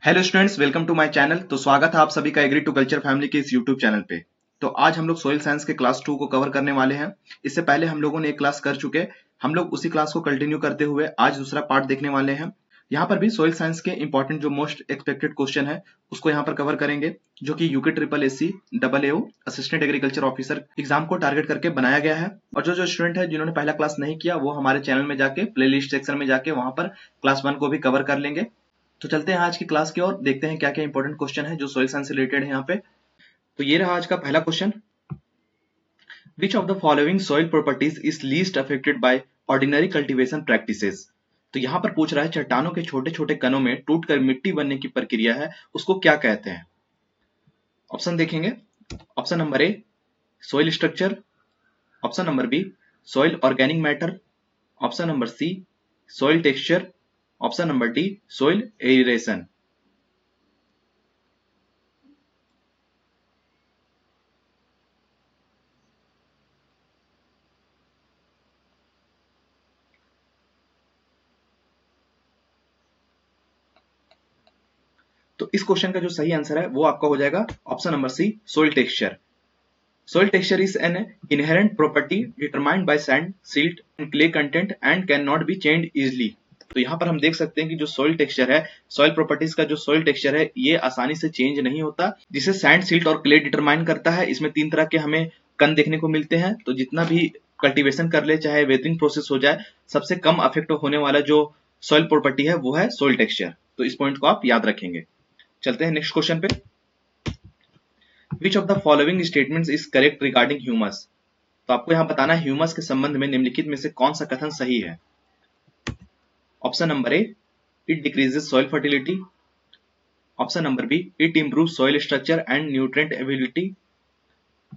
Hello students, welcome to my channel. तो स्वागत है आप सभी का एग्री टू कल्चर फैमिली के इस यूट्यूब चैनल पे। तो आज हम लोग सोइल साइंस के क्लास 2 को कवर करने वाले हैं। इससे पहले हम लोगों ने एक क्लास कर चुके, हम लोग उसी क्लास को कंटिन्यू करते हुए आज दूसरा पार्ट देखने वाले हैं। यहाँ पर भी सोइल साइंस के इंपॉर्टेंट जो मोस्ट एक्सपेक्टेड क्वेश्चन है उसको यहाँ पर कवर करेंगे, जो कि यूके ट्रिपल एससी डबल एओ असिस्टेंट एग्रीकल्चर ऑफिसर एग्जाम को टारगेट करके बनाया गया है। और जो जो स्टूडेंट है जिन्होंने पहला क्लास नहीं किया वो हमारे चैनल में जाके प्लेलिस्ट सेक्शन में जाके वहां पर क्लास 1 को भी कवर कर लेंगे। तो चलते हैं आज की क्लास की ओर, देखते हैं क्या क्या इंपॉर्टेंट क्वेश्चन है जो सोइल साइंस से रिलेटेड है यहाँ पे। तो ये रहा आज का पहला question. Which of the following soil properties is least affected by ordinary cultivation practices. तो यहाँ पर पूछ रहा है चट्टानों के छोटे छोटे कणों में टूटकर मिट्टी बनने की प्रक्रिया है उसको क्या कहते हैं। ऑप्शन देखेंगे। Option number A soil structure, option number B soil organic matter, option number C soil texture, option number D soil aeration. तो इस क्वेश्चन का जो सही आंसर है वो आपका हो जाएगा option number C soil texture. Soil texture is an inherent property determined by sand, silt and clay content and can not be changed easily. तो यहाँ पर हम देख सकते हैं कि जो सोइल टेक्सचर है, सॉइल प्रॉपर्टीज का जो सोइल टेक्सचर है ये आसानी से चेंज नहीं होता, जिसे सैंड, सिल्ट और क्ले डिटरमाइन करता है। इसमें 3 तरह के हमें कण देखने को मिलते हैं। तो जितना भी कल्टीवेशन कर ले, चाहे वेदरिंग प्रोसेस हो जाए, सबसे कम अफेक्ट होने वाला जो सॉइल प्रॉपर्टी है वो है सोइल टेक्सचर। तो इस पॉइंट को आप याद रखेंगे। चलते हैं नेक्स्ट क्वेश्चन पे। Which of the following statements is correct regarding humus. तो आपको यहाँ बताना है ह्यूमस के संबंध में निम्नलिखित में से कौन सा कथन सही है। Option number A it decreases soil fertility, option number B it improve soil structure and nutrient ability,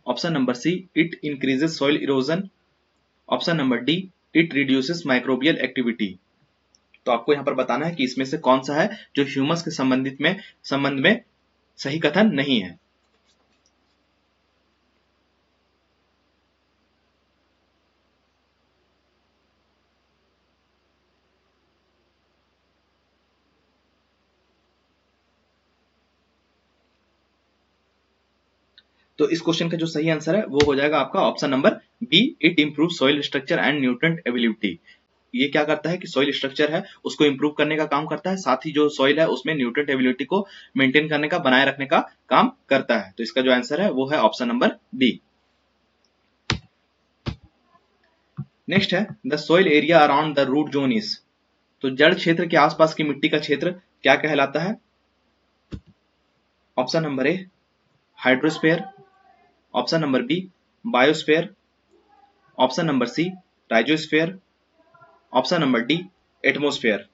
option number see it increases soil erosion, option number D it reduces microbial activity. तो आपको यहाँ पर बताना है कि इसमें से कौन सा है जो ह्यूमस के संबंध में सही कथन नहीं है। तो इस क्वेश्चन का जो सही आंसर है वो हो जाएगा आपका option number B it improve soil structure and nutrient ability. ये क्या करता है कि सॉइल स्ट्रक्चर है उसको इंप्रूव करने का काम करता है, साथ ही जो सॉइल है उसमें न्यूट्रिएंट एबिलिटी को मेंटेन करने का, बनाए रखने का काम करता है। तो इसका जो आंसर है वो है ऑप्शन नंबर बी। नेक्स्ट है the soil area around the root zone is. तो जड़ क्षेत्र के आसपास की मिट्टी का क्षेत्र क्या कहलाता है। Option number A hydrosphere, option number B biosphere, option number C rhizosphere, option number D atmosphere.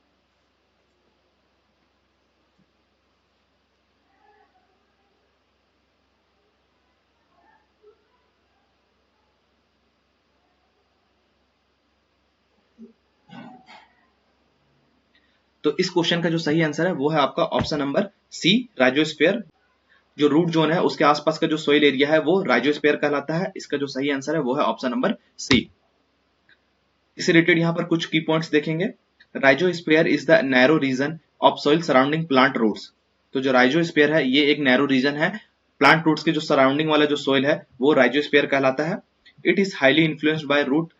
तो इस क्वेश्चन का जो सही आंसर है वो है आपका ऑप्शन नंबर सी राइजोस्फीयर। जो रूट जोन है उसके आसपास का जो सोइल एरिया है वो राइजोस्फीयर कहलाता है। इसका जो सही आंसर है वो है ऑप्शन नंबर सी। इससे रिलेटेड यहाँ पर कुछ की पॉइंट्स देखेंगे। Rhizosphere is the narrow region of soil surrounding plant roots. तो जो राइजोस्फीयर है ये एक नैरो रीजन है, प्लांट रूट्स के जो सराउंडिंग वाला जो सोइल है वो राइजोस्फीयर कहलाता है। It is highly influenced by root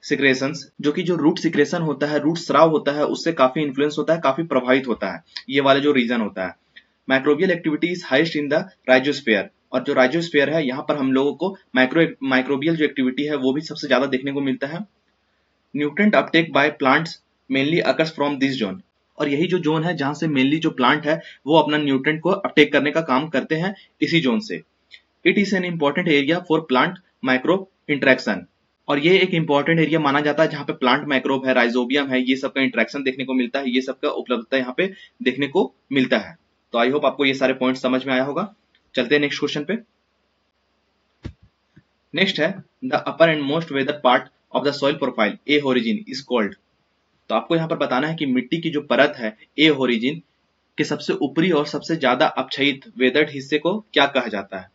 secretions, जो कि जो रूट सिक्रेशन होता है, रूट स्राव होता है, उससे काफी इन्फ्लुएंस होता है, काफी प्रभावित होता है ये वाला जो रीजन होता है। Microbial activity is highest in the rhizosphere. और जो राइजोस्फीयर है यहाँ पर हम लोगों को माइक्रोबियल जो एक्टिविटी है वो भी सबसे ज्यादा देखने को मिलता है। Nutrient Uptake by plants mainly occurs from this zone. और यही जो जोन है जहां से मेनली जो प्लांट है वो अपना न्यूट्रिएंट को अपटेक करने का काम करते हैं, इसी जोन से। It is an important area for plant micro interaction. और ये एक इंपॉर्टेंट एरिया माना जाता है जहां पे प्लांट माइक्रोब है, राइजोबियम है, ये सब का इंटरेक्शन देखने को मिलता है, ये सब का उपलब्धता यहाँ पे देखने को मिलता है। तो आई होप आपको ये सारे पॉइंट समझ में आया होगा। चलते हैं नेक्स्ट क्वेश्चन पे। नेक्स्ट है the upper end most weather part of the soil profile a origin is called. तो आपको यहाँ पर बताना है कि मिट्टी की जो परत है ए ओरिजिन के सबसे ऊपरी और सबसे ज्यादा अपक्षयित वेदर्ड हिस्से को क्या कहा जाता है।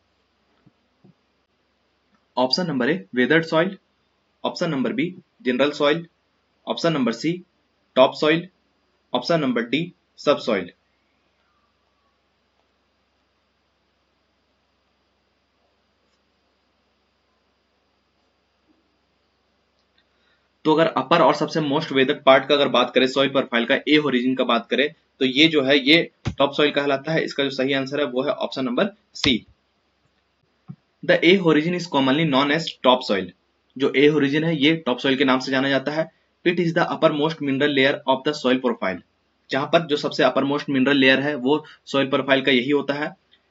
Option number A weathered soil, option number B general soil, option number C top soil, option number D sub soil. तो अगर अपर और सबसे मोस्ट वेदक पार्ट का अगर बात करें सॉइल प्रोफाइल का, ए ओरिजिन का बात करें, तो ये जो है ये टॉप सॉइल कहलाता है। इसका जो सही आंसर है वो है option number C. The A origin is commonly known as top soil. जो ए ओरिजिन है ये टॉप सॉइल के नाम से जाना जाता है। It is the upper most mineral layer of the soil profile. जहां पर जो सबसे अपर मोस्ट मिनरल लेयर है वो सॉइल प्रोफाइल का यही होता है।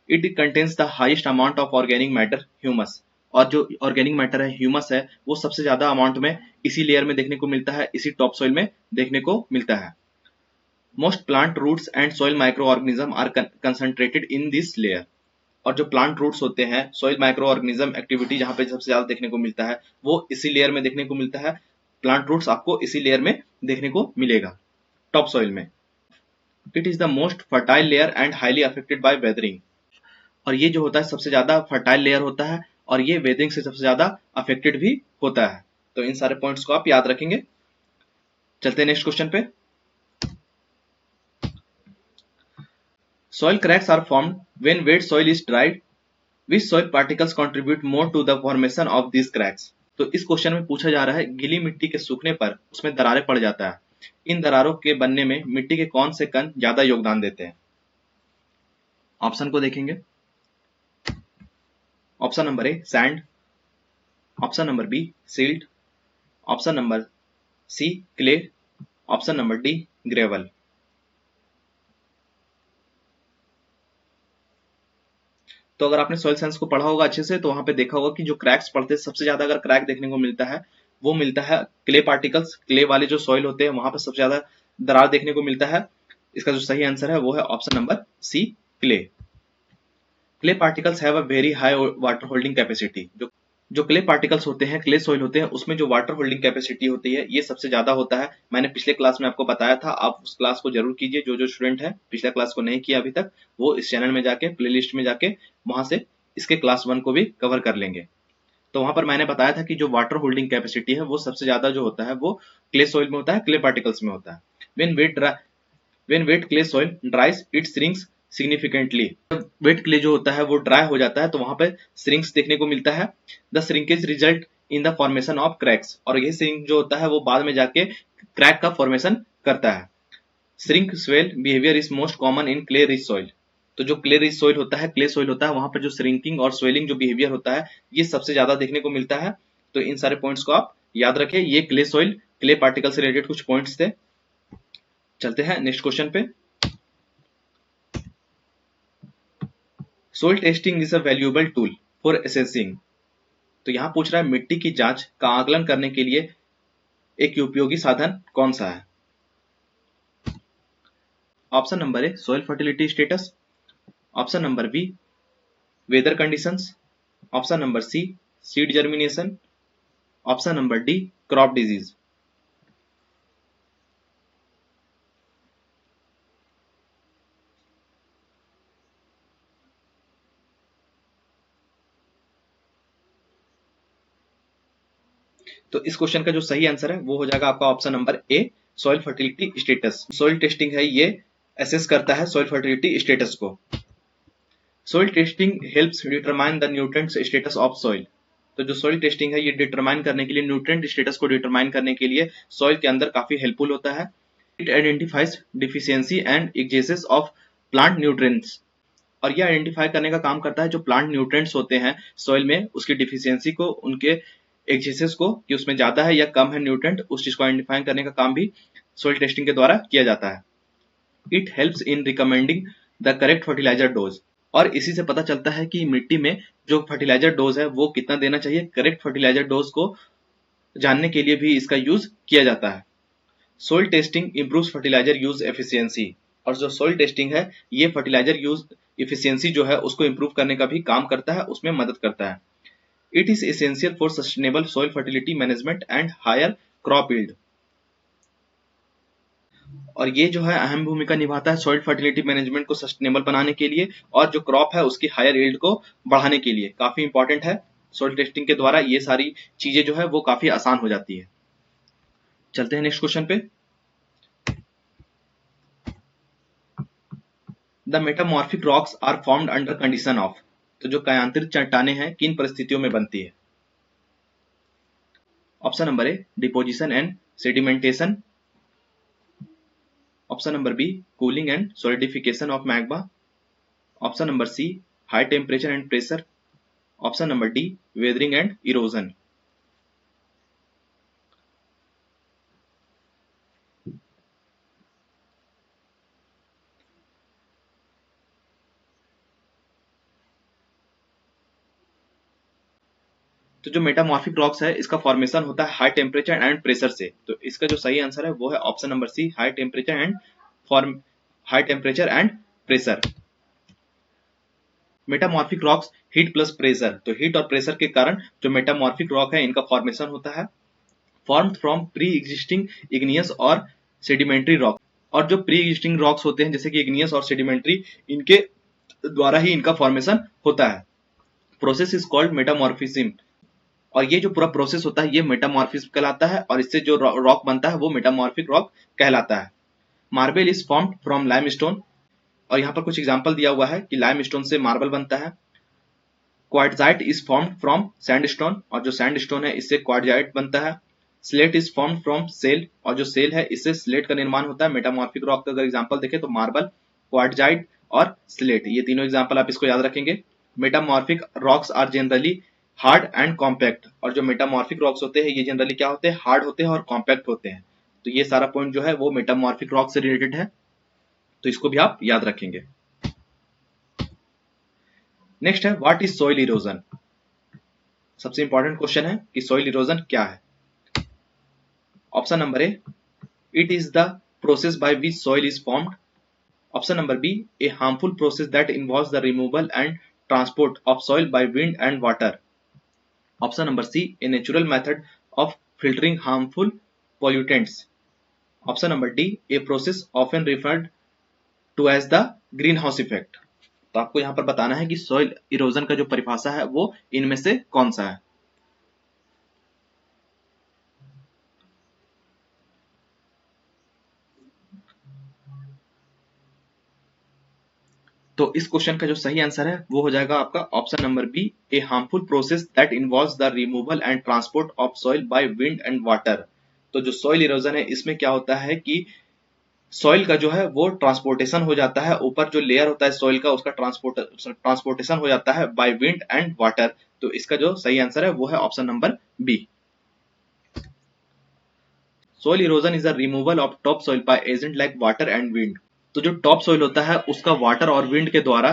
It contains the highest amount of organic matter humus. और जो ऑर्गेनिक मैटर है, ह्यूमस है, वो सबसे ज्यादा अमाउंट में इसी लेयर में देखने को मिलता है, इसी टॉप सॉइल में देखने को मिलता है। Most plant roots and soil micro organism are concentrated in this layer. और जो प्लांट रूट्स होते हैं, सॉइल माइक्रो ऑर्गेनिज्म एक्टिविटी जहां पे सबसे ज्यादा देखने को मिलता है वो इसी लेयर में देखने को मिलता है। प्लांट रूट्स आपको इसी लेयर में देखने को मिलेगा, टॉप सॉइल में। It is the most fertile layer and highly affected by weathering. और ये जो होता है सबसे ज्यादा फर्टाइल लेयर होता है और ये वेदरिंग से सबसे ज्यादा अफेक्टेड भी होता है। तो इन सारे पॉइंट्स को आप याद रखेंगे। चलते हैं नेक्स्ट क्वेश्चन पे। Soil cracks are formed when wet soil is dried. Which soil particles contribute more to the formation of these cracks? तो इस क्वेश्चन में पूछा जा रहा है गीली मिट्टी के सूखने पर उसमें दरारें पड़ जाता है। इन दरारों के बनने में मिट्टी के कौन से कण ज्यादा योगदान देते हैं? ऑप्शन को देखेंगे। Option number A sand, option number B silt, option number C clay, option number D gravel. तो अगर आपने सॉइल साइंस को पढ़ा होगा अच्छे से तो वहां पे देखा होगा कि जो क्रैक्स पड़ते हैं, सबसे ज्यादा अगर क्रैक देखने को मिलता है वो मिलता है क्ले पार्टिकल्स। क्ले वाले जो सॉइल होते हैं वहां पर सबसे ज्यादा दरार देखने को मिलता है। इसका जो सही आंसर है वो है option number C clay. Clay particles have a very high water holding capacity. जो क्ले पार्टिकल्स होते हैं, क्ले सॉइल होते हैं, उसमें जो वाटर होल्डिंग कैपेसिटी होती है ये सबसे ज्यादा होता है। मैंने पिछले क्लास में आपको बताया था, आप उस क्लास को जरूर कीजिए। जो स्टूडेंट है पिछले क्लास को नहीं किया अभी तक, वो इस चैनल में जाके प्लेलिस्ट में जाके वहां से इसके क्लास 1 को भी कवर कर लेंगे। तो वहां पर मैंने बताया था कि जो वाटर होल्डिंग कैपेसिटी है वो सबसे ज्यादा जो होता है वो क्ले सॉइल में होता है, क्ले पार्टिकल्स में होता है। When wet clay soil dries, it shrinks significantly. Wait clay जो होता है वो ड्राई हो जाता है तो वहां पे श्रिंक्स देखने को मिलता है। The shrinkage result in the formation of cracks. और ये श्रिंक जो होता है वो बाद में जाके क्रैक का फॉर्मेशन करता है। Shrink swell behaviour is most common in clay rich soil. तो जो क्ले रिच सॉइल होता है, क्ले सॉइल होता है, वहां पर जो श्रिंकिंग और स्वेलिंग जो बिहेवियर होता है ये सबसे ज्यादा देखने को मिलता है। तो इन सारे पॉइंट्स को आप याद रखें। ये क्ले सॉइल, क्ले पार्टिकल से रिलेटेड कुछ पॉइंट्स थे। चलते हैं नेक्स्ट क्वेश्चन पे। Soil testing is a valuable tool for assessing. तो यहां पूछ रहा है मिट्टी की जांच का आकलन करने के लिए एक उपयोगी साधन कौन सा है? Option number A soil fertility status, option number B weather conditions, option number C seed germination, option number D crop disease. तो इस क्वेश्चन का जो सही आंसर है वो हो जाएगा आपका option number A soil fertility status. Soil testing है ये असेस करता है सॉइल फर्टिलिटी स्टेटस को। Soil testing helps determine the nutrients status of soil. तो जो सॉइल टेस्टिंग है ये डिटरमाइन करने के लिए, न्यूट्रिएंट स्टेटस को डिटरमाइन करने के लिए सॉइल के अंदर काफी हेल्पफुल होता है। It identifies deficiency and axes of plant nutrients. और ये आइडेंटिफाई करने का काम करता है जो प्लांट न्यूट्रिएंट्स होते हैं सॉइल में, उसकी डिफिशियंसी को, उनके एक्सेसेस को, कि उसमें ज्यादा है या कम है न्यूट्रिएंट, उस चीज को आइडेंटिफाई करने का काम भी सॉइल टेस्टिंग के द्वारा किया जाता है। It helps in recommending the correct fertiliser dose. और इसी से पता चलता है कि मिट्टी में जो फर्टिलाइजर डोज है वो कितना देना चाहिए। करेक्ट फर्टिलाइजर डोज को जानने के लिए भी इसका यूज किया जाता है। Soil testing improves fertiliser use efficiency. और जो सोइल टेस्टिंग है ये फर्टिलाइजर यूज एफिशिएंसी जो है उसको इंप्रूव करने का भी काम करता है, उसमें मदद करता है। It is essential for sustainable soil fertility management and higher crop yield. और ये जो है अहम भूमिका निभाता है सॉइल फर्टिलिटी मैनेजमेंट को सस्टेनेबल बनाने के लिए और जो क्रॉप है उसकी हायर यील्ड को बढ़ाने के लिए काफी इंपॉर्टेंट है। सॉइल टेस्टिंग के द्वारा ये सारी चीजें जो है वो काफी आसान हो जाती है। चलते हैं नेक्स्ट क्वेश्चन पे। The metamorphic rocks are formed under condition of. तो जो कायांतरित चट्टानें हैं किन परिस्थितियों में बनती है? Option number A deposition and sedimentation, option number B cooling and solidification of magma, option number C high temperature and pressure, option number D weathering and erosion. तो जो मेटामॉर्फिक रॉक्स है इसका फॉर्मेशन होता है हाई टेम्परेचर एंड प्रेशर से। तो इसका जो सही आंसर है वो है option number C high temperature and high temperature and pressure. Metamorphic rocks heat plus pressure, तो हीट और प्रेशर के कारण जो मेटामॉर्फिक रॉक है इनका फॉर्मेशन होता है formed from pre existing igneous और सेडिमेंट्री रॉक। और जो प्री एग्जिस्टिंग रॉक्स होते हैं जैसे कि इग्नियस और सेडिमेंट्री, इनके द्वारा ही इनका फॉर्मेशन होता है। प्रोसेस इज कॉल्ड मेटामॉर्फिज्म, और ये जो पूरा प्रोसेस होता है ये मेटामॉर्फिज्म कहलाता है, और इससे जो रॉक बनता है वो मेटामॉर्फिक रॉक कहलाता है। Marble is formed from limestone, और यहाँ पर कुछ एग्जांपल दिया हुआ है कि लाइमस्टोन से मार्बल बनता है। Quartzite is formed from sandstone, और जो सैंडस्टोन है इससे क्वार्टजाइट बनता है। Slate is formed from shale, और जो सेल है इससे स्लेट का निर्माण होता है। मेटामॉर्फिक रॉक का अगर एग्जांपल देखें तो मार्बल, क्वार्टजाइट और स्लेट, ये तीनों एग्जांपल आप इसको याद रखेंगे। Metamorphic rocks are generally hard and compact, और जो मेटामॉर्फिक रॉक्स होते हैं ये जनरली क्या होते हैं, हार्ड होते हैं और कॉम्पैक्ट होते हैं। तो ये सारा पॉइंट जो है वो मेटामॉर्फिक रॉक से रिलेटेड है, तो इसको भी आप याद रखेंगे। नेक्स्ट है व्हाट इज सॉइल इरोजन। सबसे इंपॉर्टेंट क्वेश्चन है कि सॉइल इरोजन क्या है। Option number A it is the process by which soil is formed, option number B a harmful process that involves the removal and transport of soil by wind and water, option number C a natural method of filtering harmful pollutants, option number D a process often referred to as the green house effect. तो आपको यहाँ पर बताना है कि soil erosion का जो परिभाषा है वो इनमें से कौन सा है। तो इस क्वेश्चन का जो सही आंसर है वो हो जाएगा आपका option number B a harmful process that involves the removal and transport of soil by wind and water. तो जो सॉइल इरोजन है इसमें क्या होता है कि सॉइल का जो है वो ट्रांसपोर्टेशन हो जाता है, ऊपर जो लेयर होता है सॉइल का उसका ट्रांसपोर्टेशन हो जाता है बाय विंड एंड वाटर। तो इसका जो सही आंसर है वो है option number B. Soil erosion is the removal of top soil by agent like water and wind. तो जो टॉप सॉइल होता है उसका वाटर और विंड के द्वारा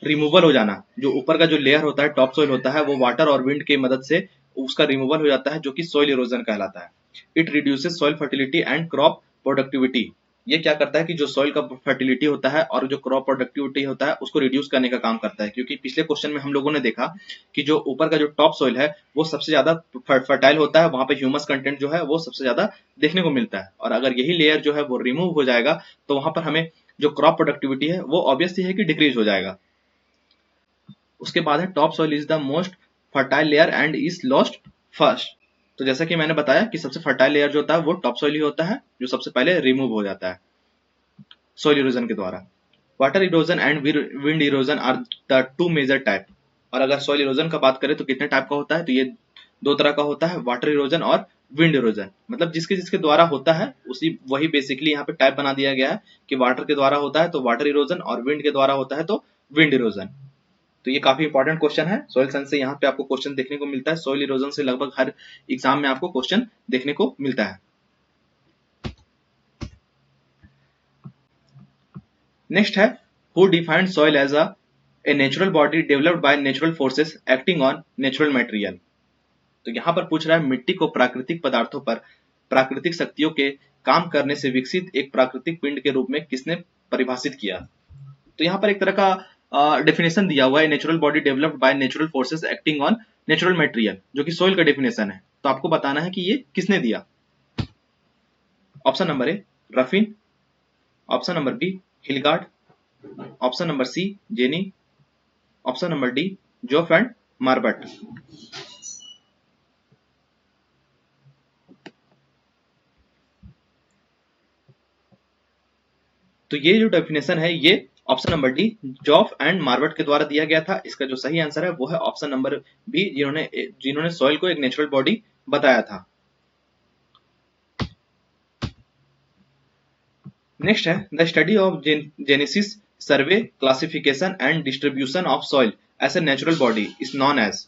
रिमूवल हो जाना, जो ऊपर का जो लेयर होता है टॉप सॉइल होता है वो वाटर और विंड की मदद से उसका रिमूवल हो जाता है, जो कि सॉइल इरोजन कहलाता है। It reduces soil fertility and crop productivity. ये क्या करता है कि जो सॉइल का फर्टिलिटी होता है और जो क्रॉप प्रोडक्टिविटी होता है उसको रिड्यूस करने का काम करता है, क्योंकि पिछले क्वेश्चन में हम लोगों ने देखा कि जो ऊपर का जो टॉप सॉइल है वो सबसे ज्यादा फर्टाइल होता है, वहां पे ह्यूमस कंटेंट जो है वो सबसे ज्यादा देखने को मिलता है, और अगर यही लेयर जो है वो रिमूव हो जाएगा तो वहां पर हमें जो क्रॉप प्रोडक्टिविटी है वो ऑब्वियसली है कि डिक्रीज हो जाएगा। उसके बाद है top soil is the most fertile layer and is lost first. तो जैसा कि मैंने बताया कि सबसे फर्टाइल लेयर जो होता है वो टॉप सॉइल ही होता है, जो सबसे पहले रिमूव हो जाता है सॉइल इरोजन के द्वारा। Water erosion and wind erosion are the two major type. और अगर सॉइल इरोजन का बात करें तो कितने टाइप का होता है, तो ये दो तरह का होता है, वाटर इरोजन और विंड इरोजन। मतलब जिसके जिसके द्वारा होता है उसी वही बेसिकली यहाँ पे टाइप बना दिया गया है कि वाटर के द्वारा होता है तो वाटर इरोजन, और विंड के द्वारा होता है तो विंड इरोजन। तो ये काफी इंपॉर्टेंट क्वेश्चन है। सॉइल साइंस से यहाँ पे आपको क्वेश्चन देखने को मिलता है, सॉइल इरोजन से लगभग हर एग्जाम में आपको क्वेश्चन देखने को मिलता है। नेक्स्ट है who defined soil as a natural body developed by natural forces acting on natural material. तो यहाँ पर पूछ रहा है मिट्टी को प्राकृतिक पदार्थों पर प्राकृतिक शक्तियों के काम करने से विकसित एक प्राकृतिक पिंड के रूप में किसने परिभाषित किया। तो यहाँ पर एक तरह का डेफिनेशन दिया हुआ है, natural body developed by natural forces acting on natural material, जो कि सॉइल का डेफिनेशन है। तो आपको बताना है कि ये किसने दिया। Option number A Ruffin, option number B Hilgard, option number C Jenny, option number D Joffe and Marbut. तो ये जो डेफिनेशन है ये option number D Joffe and Marbut के द्वारा दिया गया था। इसका जो सही आंसर है वो है ऑप्शन नंबर बी, जिन्होंने सॉइल को एक नेचुरल बॉडी बताया था। नेक्स्ट है the study of genesis survey classification and distribution of soil as a natural body is known as.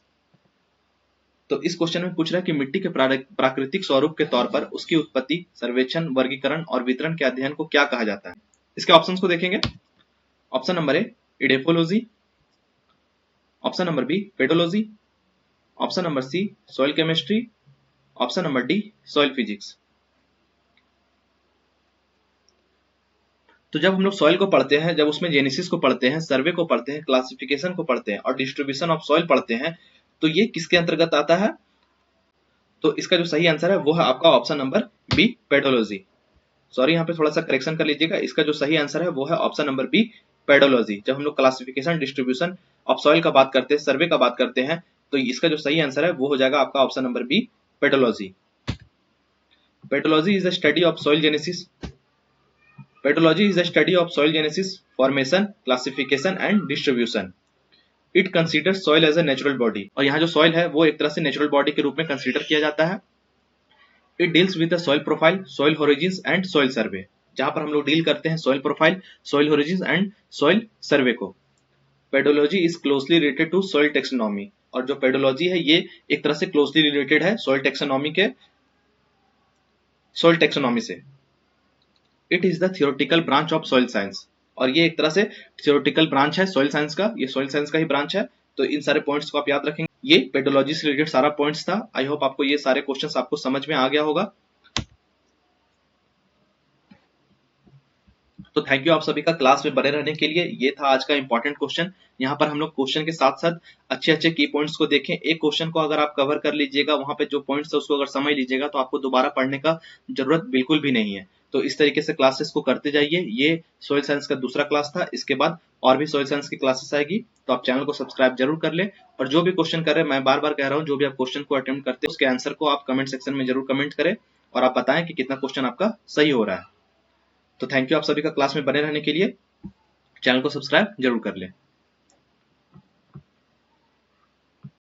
तो इस क्वेश्चन में पूछ रहा है कि मिट्टी के प्राकृतिक स्वरूप के तौर पर उसकी उत्पत्ति, सर्वेक्षण, वर्गीकरण और वितरण के अध्ययन को क्या कहा जाता है। इसके ऑप्शंस को देखेंगे। Option number A edaphology, option number B pedology, option number C soil chemistry, option number D soil physics. तो जब हम लोग सॉइल को पढ़ते हैं, जब उसमें जेनेसिस को पढ़ते हैं, सर्वे को पढ़ते हैं, क्लासिफिकेशन को पढ़ते हैं और डिस्ट्रीब्यूशन ऑफ सॉइल पढ़ते हैं, तो ये किसके अंतर्गत आता है? तो इसका जो सही आंसर है वो है आपका option number B pedology. Sorry, यहाँ पे थोड़ा सा करेक्शन कर लीजिएगा। इसका जो सही आंसर है वो है ऑप्शन नंबर बी पेडोलॉजी। जब हम लोग क्लासिफिकेशन, डिस्ट्रीब्यूशन ऑफ सॉइल का बात करते हैं, सर्वे का बात करते हैं, तो इसका जो सही आंसर है वो हो जाएगा आपका option number B pedology. Pedology is the study of soil genesis. Pedology is the study of soil genesis, formation, classification and distribution. It considers soil as a natural body. और यहाँ जो soil है वो एक तरह से natural body के रूप में consider किया जाता है। It deals with the soil profile, soil origins and soil survey. जहाँ पर हम लोग डील करते हैं soil profile, soil origins and soil survey को। Pedology is closely related to soil taxonomy. और जो pedology है ये एक तरह से closely related है soil taxonomy के soil taxonomy से। It is the theoretical branch of soil science. और ये एक तरह से थियोरेटिकल ब्रांच है सॉइल साइंस का, ये सॉइल साइंस का ही ब्रांच है। तो इन सारे पॉइंट्स को आप याद रखेंगे। ये पेडोलॉजी से रिलेटेड सारा पॉइंट्स था। आई होप आपको ये सारे क्वेश्चंस आपको समझ में आ गया होगा। तो थैंक यू आप सभी का क्लास में बने रहने के लिए। ये था आज का इंपॉर्टेंट क्वेश्चन। यहाँ पर हम लोग क्वेश्चन के साथ साथ अच्छे अच्छे की पॉइंट्स को देखें। एक क्वेश्चन को अगर आप कवर कर लीजिएगा, वहां पे जो पॉइंट्स है उसको अगर समझ लीजिएगा, तो आपको दोबारा पढ़ने का जरूरत बिल्कुल भी नहीं है। तो इस तरीके से क्लासेस को करते जाइए। ये सॉइल साइंस का दूसरा क्लास था। इसके बाद और भी सॉइल साइंस की क्लासेस आएगी, तो आप चैनल को सब्सक्राइब जरूर कर ले। और जो भी क्वेश्चन कर रहे हैं, मैं बार बार कह रहा हूँ, जो भी आप क्वेश्चन को अटेम्प्ट करते हैं उसके आंसर को आप कमेंट सेक्शन में जरूर कमेंट करें और आप बताएं कि कितना क्वेश्चन आपका सही हो रहा है। तो थैंक यू आप सभी का क्लास में बने रहने के लिए। चैनल को सब्सक्राइब जरूर कर लें।